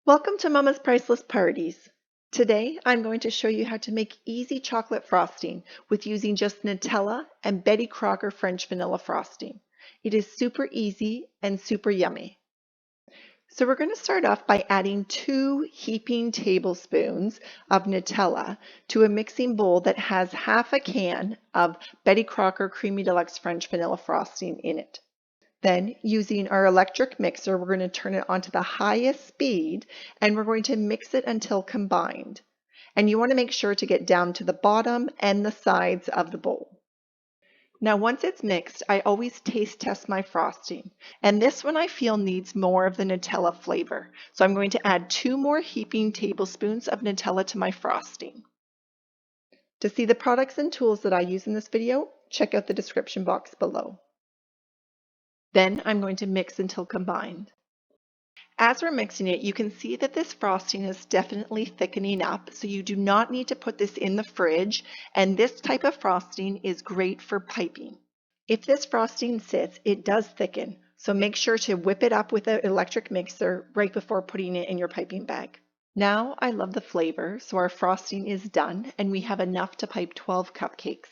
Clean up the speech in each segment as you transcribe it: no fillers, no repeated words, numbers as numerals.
Welcome to Mama's Priceless Parties. Today I'm going to show you how to make easy chocolate frosting with using just Nutella and Betty Crocker French vanilla frosting. It is super easy and super yummy. So we're going to start off by adding 2 heaping tablespoons of Nutella to a mixing bowl that has half a can of Betty Crocker Creamy Deluxe French vanilla frosting in it. Then, using our electric mixer, we're going to turn it onto the highest speed and we're going to mix it until combined. And you want to make sure to get down to the bottom and the sides of the bowl. Now, once it's mixed, I always taste test my frosting. And this one I feel needs more of the Nutella flavor. So I'm going to add 2 more heaping tablespoons of Nutella to my frosting. To see the products and tools that I use in this video, check out the description box below. Then I'm going to mix until combined. As we're mixing it, you can see that this frosting is definitely thickening up, so you do not need to put this in the fridge, and this type of frosting is great for piping. If this frosting sits, it does thicken, so make sure to whip it up with an electric mixer right before putting it in your piping bag. Now I love the flavor, so our frosting is done, and we have enough to pipe 12 cupcakes.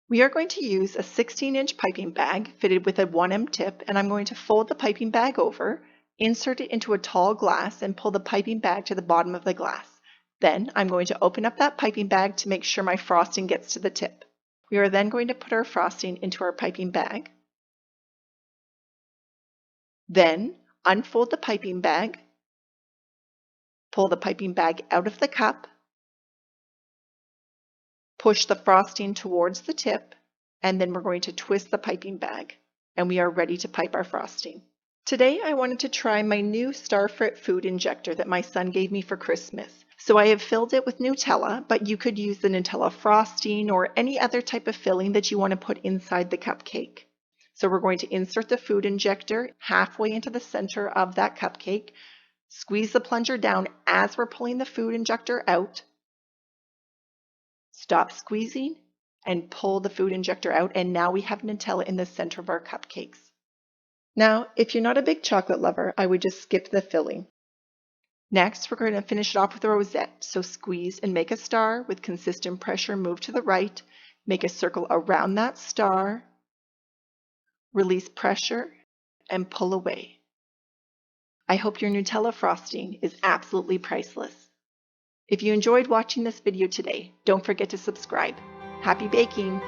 We are going to use a 16-inch piping bag fitted with a 1M tip, and I'm going to fold the piping bag over, insert it into a tall glass, and pull the piping bag to the bottom of the glass. Then I'm going to open up that piping bag to make sure my frosting gets to the tip. We are then going to put our frosting into our piping bag. Then unfold the piping bag, pull the piping bag out of the cup, push the frosting towards the tip, and then we're going to twist the piping bag, and we are ready to pipe our frosting. Today I wanted to try my new Starfrit food injector that my son gave me for Christmas. So I have filled it with Nutella, but you could use the Nutella frosting or any other type of filling that you want to put inside the cupcake. So we're going to insert the food injector halfway into the center of that cupcake, squeeze the plunger down as we're pulling the food injector out, stop squeezing, and pull the food injector out, and now we have Nutella in the center of our cupcakes. Now, if you're not a big chocolate lover, I would just skip the filling. Next, we're going to finish it off with a rosette. So squeeze and make a star with consistent pressure, move to the right, make a circle around that star, release pressure, and pull away. I hope your Nutella frosting is absolutely priceless. If you enjoyed watching this video today, don't forget to subscribe. Happy baking!